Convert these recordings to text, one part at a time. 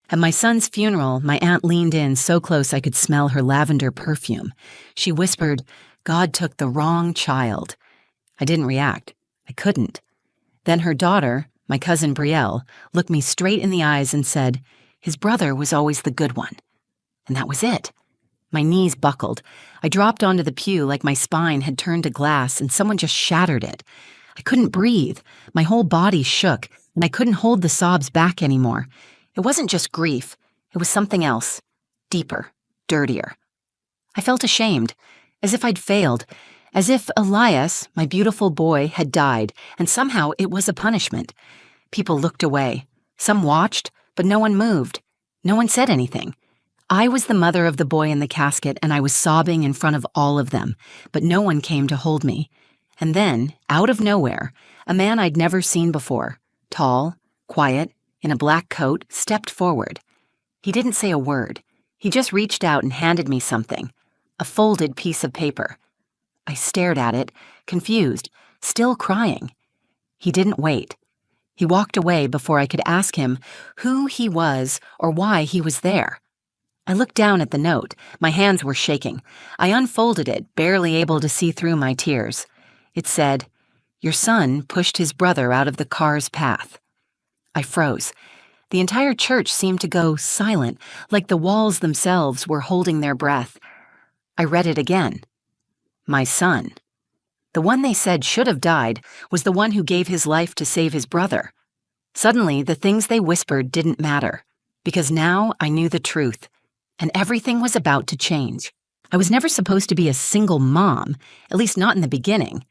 At my son's funeral, my aunt leaned in so close I could smell her lavender perfume. She whispered, "God took the wrong child." I didn't react. I couldn't. Then her daughter, my cousin Brielle, looked me straight in the eyes and said, "His brother was always the good one." And that was it. My knees buckled. I dropped onto the pew like my spine had turned to glass and someone just shattered it. I couldn't breathe. My whole body shook, and I couldn't hold the sobs back anymore. It wasn't just grief. It was something else. Deeper. Dirtier. I felt ashamed, as if I'd failed, as if Elias, my beautiful boy, had died, and somehow it was a punishment. People looked away. Some watched, but no one moved. No one said anything. I was the mother of the boy in the casket, and I was sobbing in front of all of them, but no one came to hold me. And then, out of nowhere, a man I'd never seen before, tall, quiet, in a black coat, stepped forward. He didn't say a word. He just reached out and handed me something, a folded piece of paper. I stared at it, confused, still crying. He didn't wait. He walked away before I could ask him who he was or why he was there. I looked down at the note. My hands were shaking. I unfolded it, barely able to see through my tears. It said, "Your son pushed his brother out of the car's path." I froze. The entire church seemed to go silent, like the walls themselves were holding their breath. I read it again. My son. The one they said should have died was the one who gave his life to save his brother. Suddenly, the things they whispered didn't matter, because now I knew the truth, and everything was about to change. I was never supposed to be a single mom, at least not in the beginning.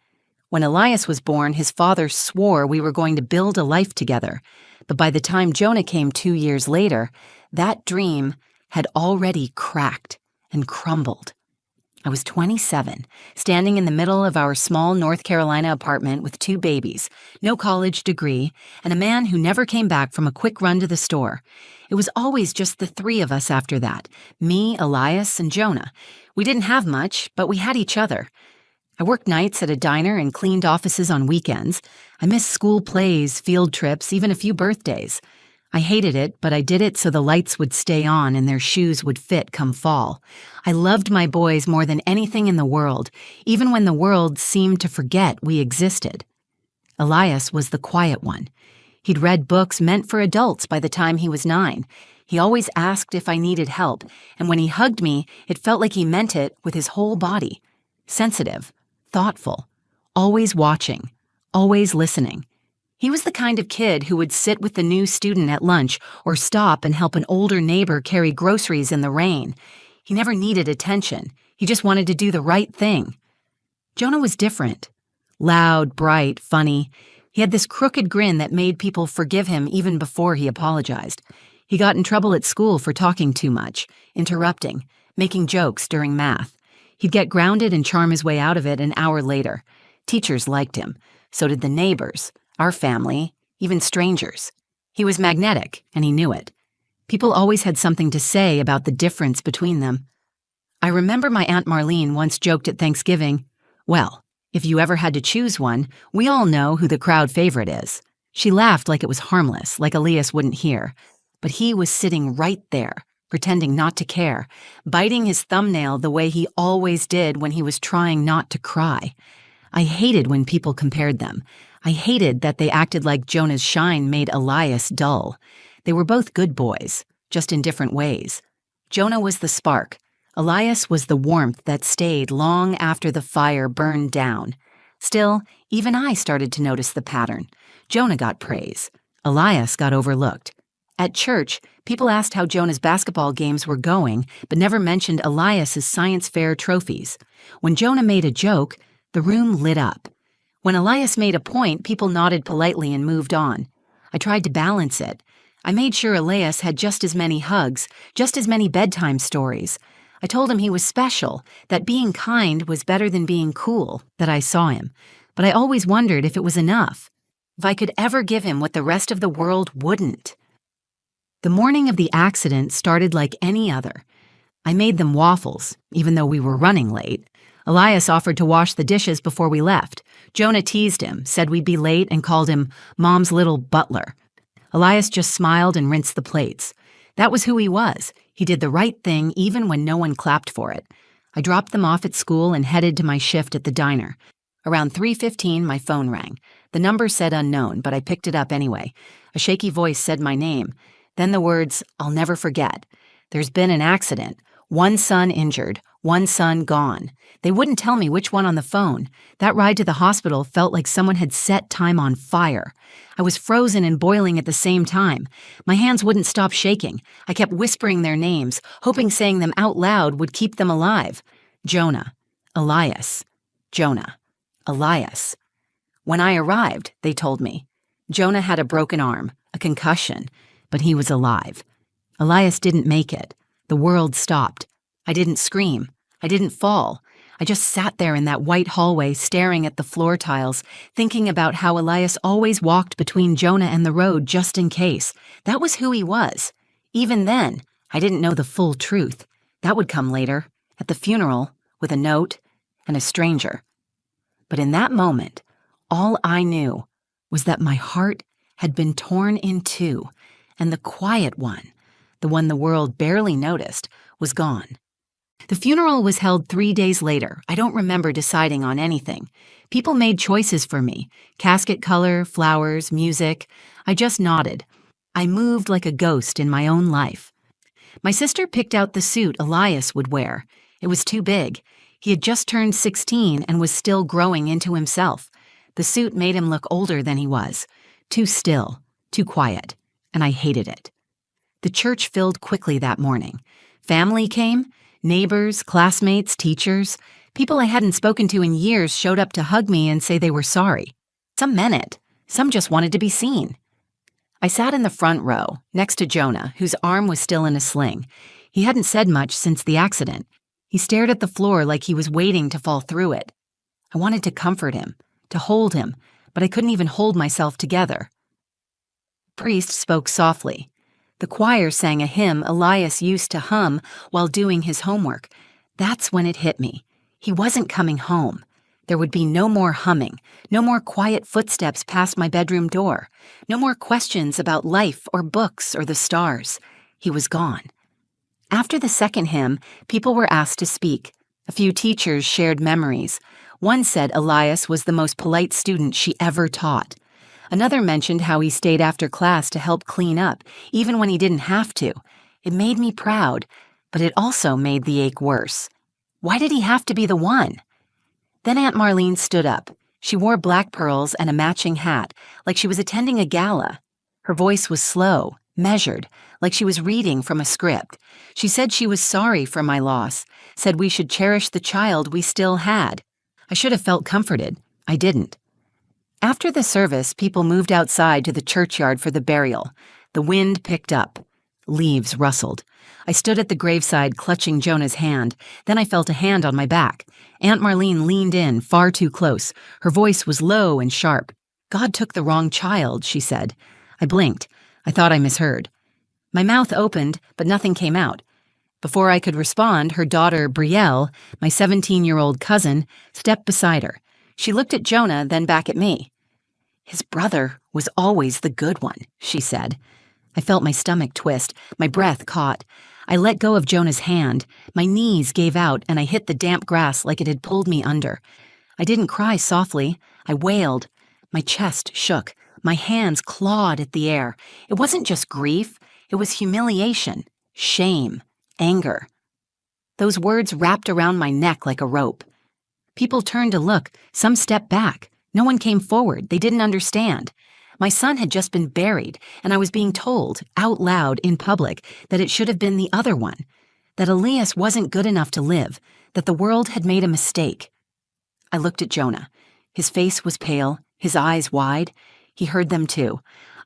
When Elias was born, his father swore we were going to build a life together, but by the time Jonah came 2 years later, that dream had already cracked and crumbled. I was 27, standing in the middle of our small North Carolina apartment with 2 babies, no college degree, and a man who never came back from a quick run to the store. It was always just the 3 of us after that, me, Elias, and Jonah. We didn't have much, but we had each other. I worked nights at a diner and cleaned offices on weekends. I missed school plays, field trips, even a few birthdays. I hated it, but I did it so the lights would stay on and their shoes would fit come fall. I loved my boys more than anything in the world, even when the world seemed to forget we existed. Elias was the quiet one. He'd read books meant for adults by the time he was 9. He always asked if I needed help, and when he hugged me, it felt like he meant it with his whole body. Sensitive, thoughtful, always watching, always listening. He was the kind of kid who would sit with the new student at lunch or stop and help an older neighbor carry groceries in the rain. He never needed attention. He just wanted to do the right thing. Jonah was different. Loud, bright, funny. He had this crooked grin that made people forgive him even before he apologized. He got in trouble at school for talking too much, interrupting, making jokes during math. He'd get grounded and charm his way out of it an hour later. Teachers liked him. So did the neighbors, our family, even strangers. He was magnetic, and he knew it. People always had something to say about the difference between them. I remember my Aunt Marlene once joked at Thanksgiving, "Well, if you ever had to choose one, we all know who the crowd favorite is." She laughed like it was harmless, like Elias wouldn't hear. But he was sitting right there, pretending not to care, biting his thumbnail the way he always did when he was trying not to cry. I hated when people compared them. I hated that they acted like Jonah's shine made Elias dull. They were both good boys, just in different ways. Jonah was the spark. Elias was the warmth that stayed long after the fire burned down. Still, even I started to notice the pattern. Jonah got praise. Elias got overlooked. At church, people asked how Jonah's basketball games were going, but never mentioned Elias's science fair trophies. When Jonah made a joke, the room lit up. When Elias made a point, people nodded politely and moved on. I tried to balance it. I made sure Elias had just as many hugs, just as many bedtime stories. I told him he was special, that being kind was better than being cool, that I saw him. But I always wondered if it was enough, if I could ever give him what the rest of the world wouldn't. The morning of the accident started like any other. I made them waffles, even though we were running late. Elias offered to wash the dishes before we left. Jonah teased him, said we'd be late, and called him Mom's little butler. Elias just smiled and rinsed the plates. That was who he was. He did the right thing even when no one clapped for it. I dropped them off at school and headed to my shift at the diner. Around 3:15, my phone rang. The number said unknown, but I picked it up anyway. A shaky voice said my name. Then the words, "I'll never forget. There's been an accident. One son injured, one son gone." They wouldn't tell me which one on the phone. That ride to the hospital felt like someone had set time on fire. I was frozen and boiling at the same time. My hands wouldn't stop shaking. I kept whispering their names, hoping saying them out loud would keep them alive. Jonah. Elias. Jonah. Elias. When I arrived, they told me, Jonah had a broken arm, a concussion, but he was alive. Elias didn't make it. The world stopped. I didn't scream. I didn't fall. I just sat there in that white hallway staring at the floor tiles, thinking about how Elias always walked between Jonah and the road just in case. That was who he was. Even then, I didn't know the full truth. That would come later, at the funeral, with a note and a stranger. But in that moment, all I knew was that my heart had been torn in two, and the quiet one, the one the world barely noticed, was gone. The funeral was held 3 days later. I don't remember deciding on anything. People made choices for me: casket color, flowers, music. I just nodded. I moved like a ghost in my own life. My sister picked out the suit Elias would wear. It was too big. He had just turned 16 and was still growing into himself. The suit made him look older than he was. Too still, too quiet, and I hated it. The church filled quickly that morning. Family came. Neighbors, classmates, teachers, people I hadn't spoken to in years showed up to hug me and say they were sorry. Some meant it. Some just wanted to be seen. I sat in the front row, next to Jonah, whose arm was still in a sling. He hadn't said much since the accident. He stared at the floor like he was waiting to fall through it. I wanted to comfort him, to hold him, but I couldn't even hold myself together. The priest spoke softly. The choir sang a hymn Elias used to hum while doing his homework. That's when it hit me. He wasn't coming home. There would be no more humming, no more quiet footsteps past my bedroom door, no more questions about life or books or the stars. He was gone. After the second hymn, people were asked to speak. A few teachers shared memories. One said Elias was the most polite student she ever taught. Another mentioned how he stayed after class to help clean up, even when he didn't have to. It made me proud, but it also made the ache worse. Why did he have to be the one? Then Aunt Marlene stood up. She wore black pearls and a matching hat, like she was attending a gala. Her voice was slow, measured, like she was reading from a script. She said she was sorry for my loss, said we should cherish the child we still had. I should have felt comforted. I didn't. After the service, people moved outside to the churchyard for the burial. The wind picked up. Leaves rustled. I stood at the graveside clutching Jonah's hand. Then I felt a hand on my back. Aunt Marlene leaned in, far too close. Her voice was low and sharp. "God took the wrong child," she said. I blinked. I thought I misheard. My mouth opened, but nothing came out. Before I could respond, her daughter, Brielle, my 17-year-old cousin, stepped beside her. She looked at Jonah, then back at me. "His brother was always the good one," she said. I felt my stomach twist. My breath caught. I let go of Jonah's hand. My knees gave out, and I hit the damp grass like it had pulled me under. I didn't cry softly. I wailed. My chest shook. My hands clawed at the air. It wasn't just grief. It was humiliation, shame, anger. Those words wrapped around my neck like a rope. People turned to look. Some stepped back. No one came forward. They didn't understand. My son had just been buried, and I was being told, out loud, in public, that it should have been the other one, that Elias wasn't good enough to live, that the world had made a mistake. I looked at Jonah. His face was pale, his eyes wide. He heard them too.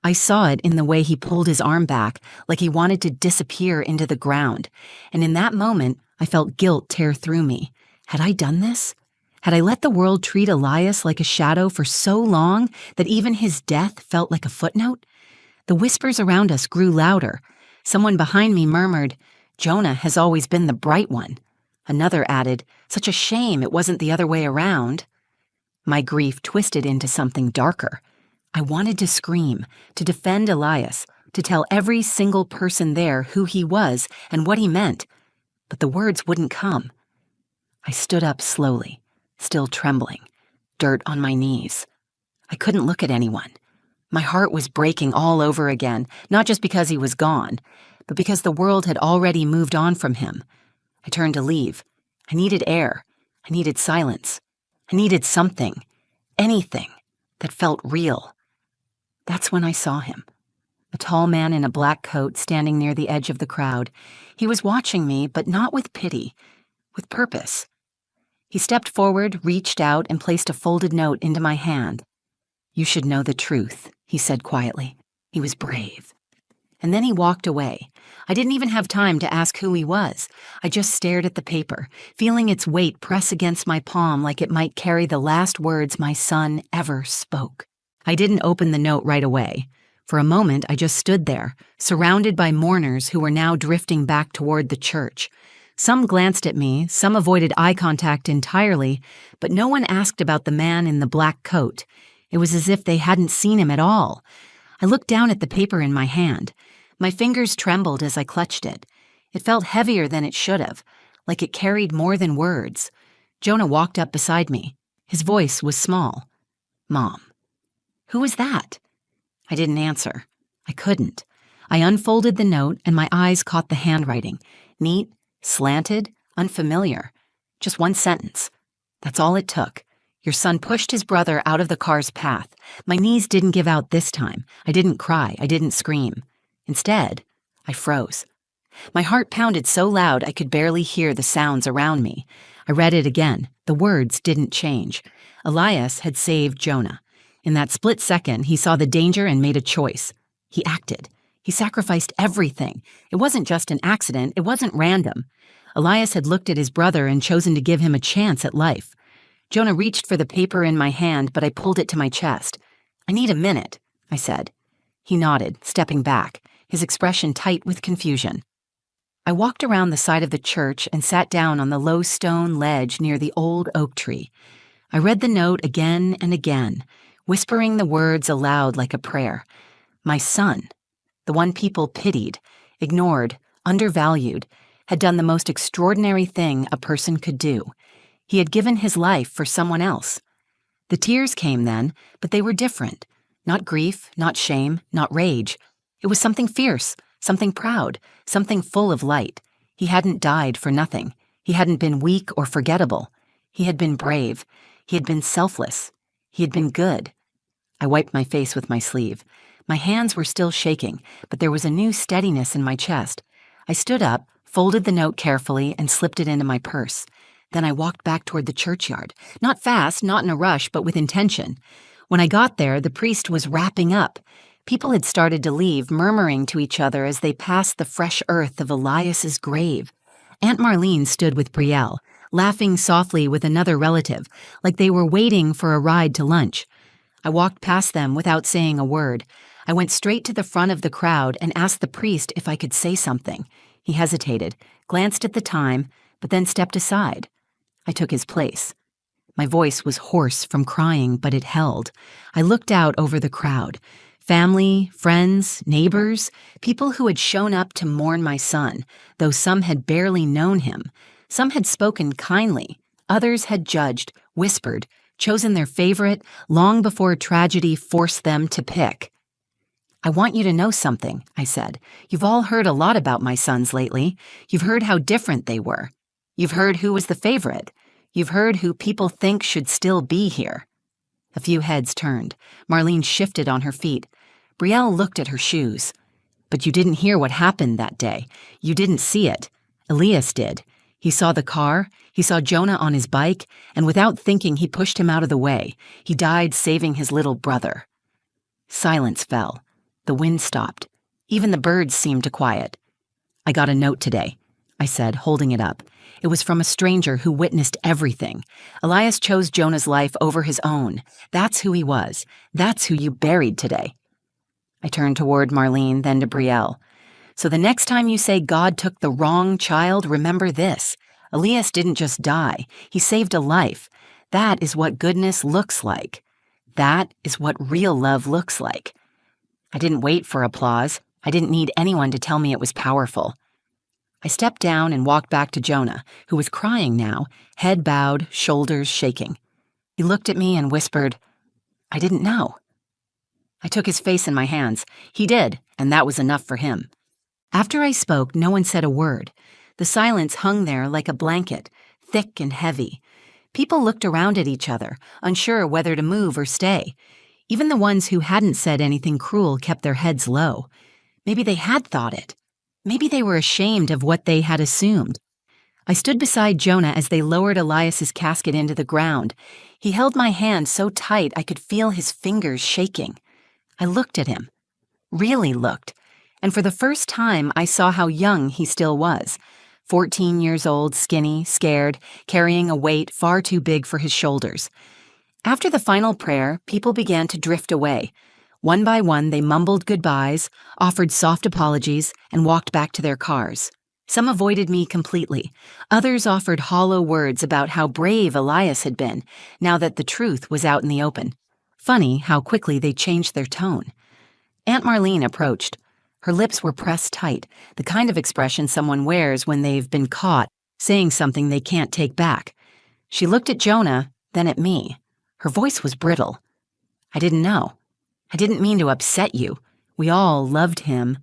I saw it in the way he pulled his arm back, like he wanted to disappear into the ground. And in that moment, I felt guilt tear through me. Had I done this? Had I let the world treat Elias like a shadow for so long that even his death felt like a footnote? The whispers around us grew louder. Someone behind me murmured, "Jonah has always been the bright one." Another added, "Such a shame it wasn't the other way around." My grief twisted into something darker. I wanted to scream, to defend Elias, to tell every single person there who he was and what he meant, but the words wouldn't come. I stood up slowly, still trembling, dirt on my knees. I couldn't look at anyone. My heart was breaking all over again, not just because he was gone, but because the world had already moved on from him. I turned to leave. I needed air. I needed silence. I needed something, anything, that felt real. That's when I saw him. A tall man in a black coat standing near the edge of the crowd. He was watching me, but not with pity, with purpose. He stepped forward, reached out, and placed a folded note into my hand. "You should know the truth," he said quietly. He was brave. And then he walked away. I didn't even have time to ask who he was. I just stared at the paper, feeling its weight press against my palm like it might carry the last words my son ever spoke. I didn't open the note right away. For a moment, I just stood there, surrounded by mourners who were now drifting back toward the church. Some glanced at me, some avoided eye contact entirely, but no one asked about the man in the black coat. It was as if they hadn't seen him at all. I looked down at the paper in my hand. My fingers trembled as I clutched it. It felt heavier than it should have, like it carried more than words. Jonah walked up beside me. His voice was small. "Mom." "Who was that?" I didn't answer. I couldn't. I unfolded the note and my eyes caught the handwriting. Neat, slanted, unfamiliar. Just one sentence. That's all it took. "Your son pushed his brother out of the car's path." My knees didn't give out this time. I didn't cry. I didn't scream. Instead, I froze. My heart pounded so loud I could barely hear the sounds around me. I read it again. The words didn't change. Elias had saved Jonah. In that split second, he saw the danger and made a choice. He acted. He sacrificed everything. It wasn't just an accident. It wasn't random. Elias had looked at his brother and chosen to give him a chance at life. Jonah reached for the paper in my hand, but I pulled it to my chest. "I need a minute," I said. He nodded, stepping back, his expression tight with confusion. I walked around the side of the church and sat down on the low stone ledge near the old oak tree. I read the note again and again, whispering the words aloud like a prayer. My son, the one people pitied, ignored, undervalued, had done the most extraordinary thing a person could do. He had given his life for someone else. The tears came then, but they were different. Not grief, not shame, not rage. It was something fierce, something proud, something full of light. He hadn't died for nothing. He hadn't been weak or forgettable. He had been brave. He had been selfless. He had been good. I wiped my face with my sleeve. My hands were still shaking, but there was a new steadiness in my chest. I stood up, folded the note carefully, and slipped it into my purse. Then I walked back toward the churchyard. Not fast, not in a rush, but with intention. When I got there, the priest was wrapping up. People had started to leave, murmuring to each other as they passed the fresh earth of Elias's grave. Aunt Marlene stood with Brielle, laughing softly with another relative, like they were waiting for a ride to lunch. I walked past them without saying a word. I went straight to the front of the crowd and asked the priest if I could say something. He hesitated, glanced at the time, but then stepped aside. I took his place. My voice was hoarse from crying, but it held. I looked out over the crowd. Family, friends, neighbors, people who had shown up to mourn my son, though some had barely known him. Some had spoken kindly. Others had judged, whispered, chosen their favorite long before tragedy forced them to pick. "I want you to know something," I said. "You've all heard a lot about my sons lately. You've heard how different they were. You've heard who was the favorite. You've heard who people think should still be here." A few heads turned. Marlene shifted on her feet. Brielle looked at her shoes. "But you didn't hear what happened that day. You didn't see it. Elias did. He saw the car, he saw Jonah on his bike, and without thinking he pushed him out of the way. He died saving his little brother." Silence fell. The wind stopped. Even the birds seemed to quiet. "I got a note today," I said, holding it up. It was from a stranger who witnessed everything. Elias chose Jonah's life over his own. That's who he was. That's who you buried today. I turned toward Marlene, then to Brielle. "So the next time you say God took the wrong child, remember this. Elias didn't just die. He saved a life. That is what goodness looks like. That is what real love looks like." I didn't wait for applause. I didn't need anyone to tell me it was powerful. I stepped down and walked back to Jonah, who was crying now, head bowed, shoulders shaking. He looked at me and whispered, "I didn't know." I took his face in my hands. He did, and that was enough for him. After I spoke, no one said a word. The silence hung there like a blanket, thick and heavy. People looked around at each other, unsure whether to move or stay. Even the ones who hadn't said anything cruel kept their heads low. Maybe they had thought it. Maybe they were ashamed of what they had assumed. I stood beside Jonah as they lowered Elias's casket into the ground. He held my hand so tight I could feel his fingers shaking. I looked at him, really looked, and for the first time I saw how young he still was. 14 years old, skinny, scared, carrying a weight far too big for his shoulders. After the final prayer, people began to drift away. One by one, they mumbled goodbyes, offered soft apologies, and walked back to their cars. Some avoided me completely. Others offered hollow words about how brave Elias had been, now that the truth was out in the open. Funny how quickly they changed their tone. Aunt Marlene approached. Her lips were pressed tight, the kind of expression someone wears when they've been caught saying something they can't take back. She looked at Jonah, then at me. Her voice was brittle. "I didn't know. I didn't mean to upset you. We all loved him.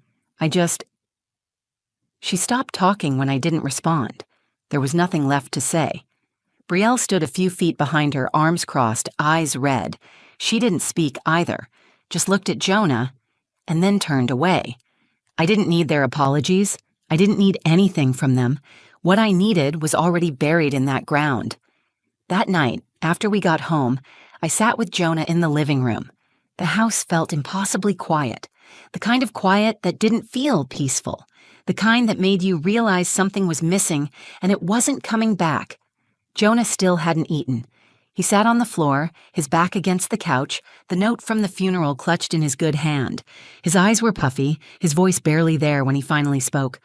She stopped talking when I didn't respond. There was nothing left to say. Brielle stood a few feet behind her, arms crossed, eyes red. She didn't speak either, just looked at Jonah, and then turned away. I didn't need their apologies. I didn't need anything from them. What I needed was already buried in that ground. That night, after we got home, I sat with Jonah in the living room. The house felt impossibly quiet, the kind of quiet that didn't feel peaceful, the kind that made you realize something was missing and it wasn't coming back. Jonah still hadn't eaten. He sat on the floor, his back against the couch, the note from the funeral clutched in his good hand. His eyes were puffy, his voice barely there when he finally spoke.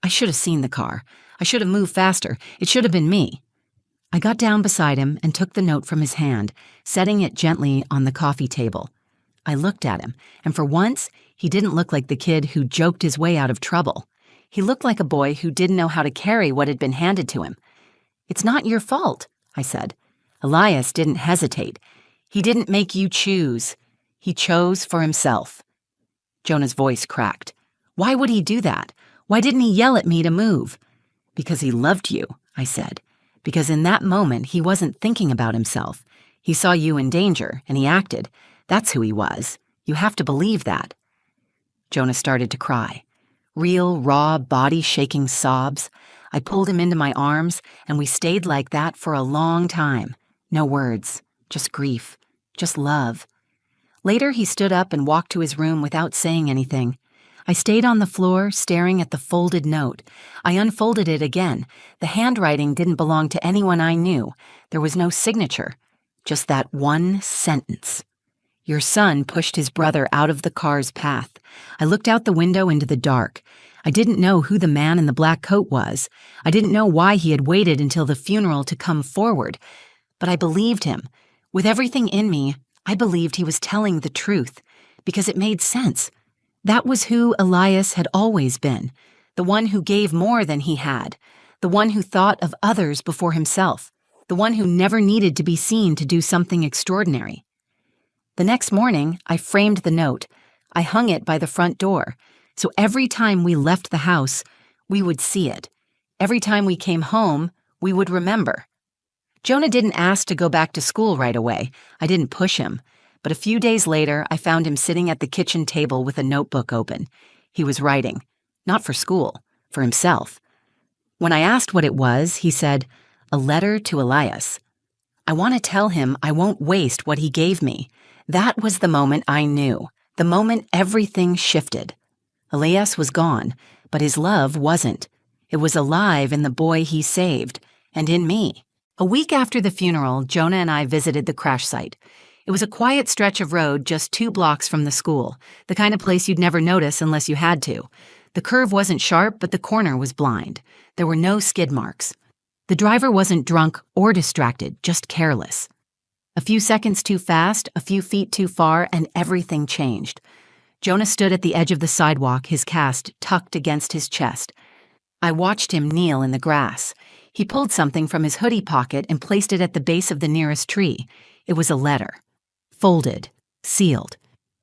"I should have seen the car. I should have moved faster. It should have been me." I got down beside him and took the note from his hand, setting it gently on the coffee table. I looked at him, and for once, he didn't look like the kid who joked his way out of trouble. He looked like a boy who didn't know how to carry what had been handed to him. "It's not your fault," I said. "Elias didn't hesitate. He didn't make you choose. He chose for himself." Jonah's voice cracked. "Why would he do that? Why didn't he yell at me to move?" "Because he loved you," I said. "Because in that moment he wasn't thinking about himself. He saw you in danger, and he acted. That's who he was. You have to believe that." Jonah started to cry. Real, raw, body-shaking sobs. I pulled him into my arms, and we stayed like that for a long time. No words, just grief, just love. Later, he stood up and walked to his room without saying anything. I stayed on the floor, staring at the folded note. I unfolded it again. The handwriting didn't belong to anyone I knew. There was no signature. Just that one sentence. "Your son pushed his brother out of the car's path." I looked out the window into the dark. I didn't know who the man in the black coat was. I didn't know why he had waited until the funeral to come forward. But I believed him. With everything in me, I believed he was telling the truth, because it made sense. That was who Elias had always been, the one who gave more than he had, the one who thought of others before himself, the one who never needed to be seen to do something extraordinary. The next morning, I framed the note. I hung it by the front door, so every time we left the house, we would see it. Every time we came home, we would remember. Jonah didn't ask to go back to school right away. I didn't push him. But a few days later, I found him sitting at the kitchen table with a notebook open. He was writing. Not for school, for himself. When I asked what it was, he said, "A letter to Elias." I want to tell him I won't waste what he gave me. That was the moment I knew, the moment everything shifted. Elias was gone, but his love wasn't. It was alive in the boy he saved, and in me. A week after the funeral, Jonah and I visited the crash site. It was a quiet stretch of road just 2 blocks from the school, the kind of place you'd never notice unless you had to. The curve wasn't sharp, but the corner was blind. There were no skid marks. The driver wasn't drunk or distracted, just careless. A few seconds too fast, a few feet too far, and everything changed. Jonah stood at the edge of the sidewalk, his cast tucked against his chest. I watched him kneel in the grass. He pulled something from his hoodie pocket and placed it at the base of the nearest tree. It was a letter. Folded. Sealed.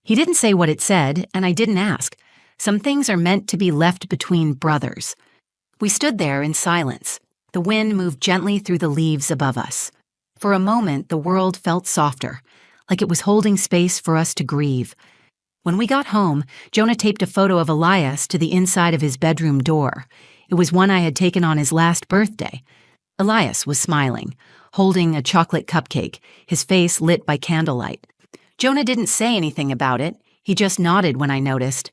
He didn't say what it said, and I didn't ask. Some things are meant to be left between brothers. We stood there in silence. The wind moved gently through the leaves above us. For a moment, the world felt softer, like it was holding space for us to grieve. When we got home, Jonah taped a photo of Elias to the inside of his bedroom door. It was one I had taken on his last birthday. Elias was smiling, holding a chocolate cupcake, his face lit by candlelight. Jonah didn't say anything about it. He just nodded when I noticed.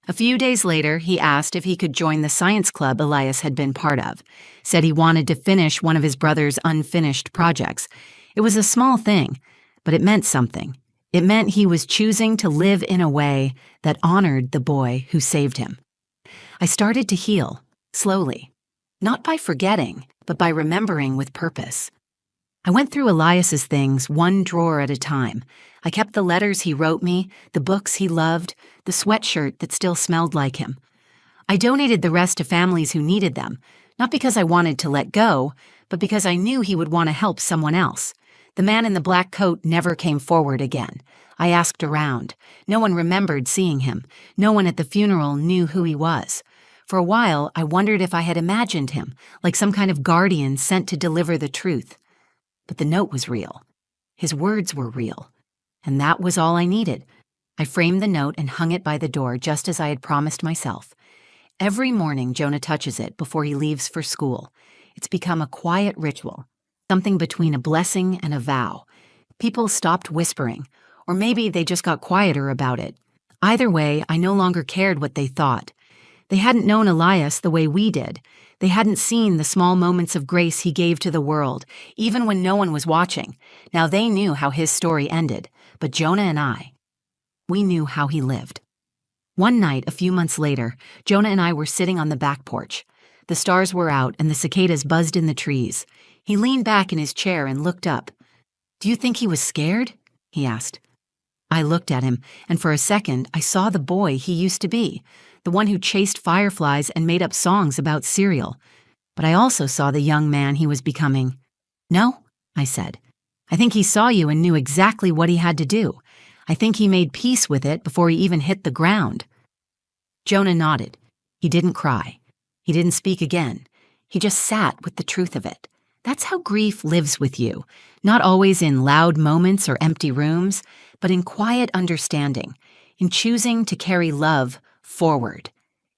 A few days later, he asked if he could join the science club Elias had been part of. Said he wanted to finish one of his brother's unfinished projects. It was a small thing, but it meant something. It meant he was choosing to live in a way that honored the boy who saved him. I started to heal, slowly. Not by forgetting, but by remembering with purpose. I went through Elias's things one drawer at a time. I kept the letters he wrote me, the books he loved, the sweatshirt that still smelled like him. I donated the rest to families who needed them, not because I wanted to let go, but because I knew he would want to help someone else. The man in the black coat never came forward again. I asked around. No one remembered seeing him. No one at the funeral knew who he was. For a while, I wondered if I had imagined him, like some kind of guardian sent to deliver the truth. But the note was real. His words were real. And that was all I needed. I framed the note and hung it by the door just as I had promised myself. Every morning, Jonah touches it before he leaves for school. It's become a quiet ritual, something between a blessing and a vow. People stopped whispering, or maybe they just got quieter about it. Either way, I no longer cared what they thought. They hadn't known Elias the way we did. They hadn't seen the small moments of grace he gave to the world, even when no one was watching. Now they knew how his story ended, but Jonah and we knew how he lived. One night, a few months later, Jonah and I were sitting on the back porch. The stars were out and the cicadas buzzed in the trees. He leaned back in his chair and looked up. "Do you think he was scared?" he asked. I looked at him, and for a second I saw the boy he used to be, the one who chased fireflies and made up songs about cereal. But I also saw the young man he was becoming. "No," I said. "I think he saw you and knew exactly what he had to do. I think he made peace with it before he even hit the ground." Jonah nodded. He didn't cry. He didn't speak again. He just sat with the truth of it. That's how grief lives with you, not always in loud moments or empty rooms, but in quiet understanding, in choosing to carry love forward,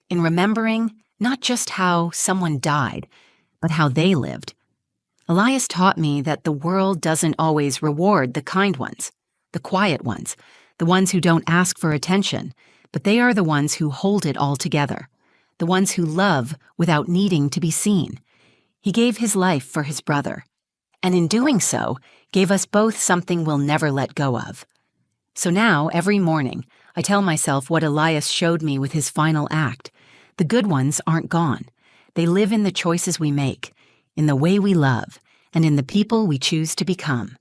in remembering not just how someone died, but how they lived. Elias taught me that the world doesn't always reward the kind ones, the quiet ones, the ones who don't ask for attention, but they are the ones who hold it all together, the ones who love without needing to be seen. He gave his life for his brother, and in doing so, gave us both something we'll never let go of. So now, every morning, I tell myself what Elias showed me with his final act. The good ones aren't gone. They live in the choices we make, in the way we love, and in the people we choose to become.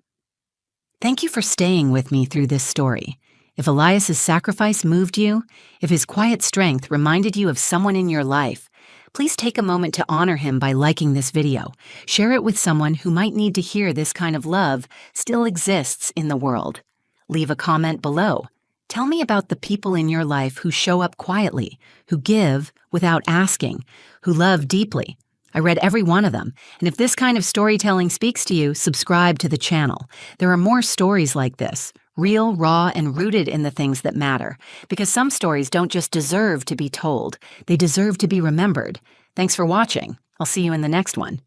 Thank you for staying with me through this story. If Elias's sacrifice moved you, if his quiet strength reminded you of someone in your life, please take a moment to honor him by liking this video. Share it with someone who might need to hear this kind of love still exists in the world. Leave a comment below. Tell me about the people in your life who show up quietly, who give without asking, who love deeply. I read every one of them, and if this kind of storytelling speaks to you, subscribe to the channel. There are more stories like this, real, raw, and rooted in the things that matter, because some stories don't just deserve to be told, they deserve to be remembered. Thanks for watching. I'll see you in the next one.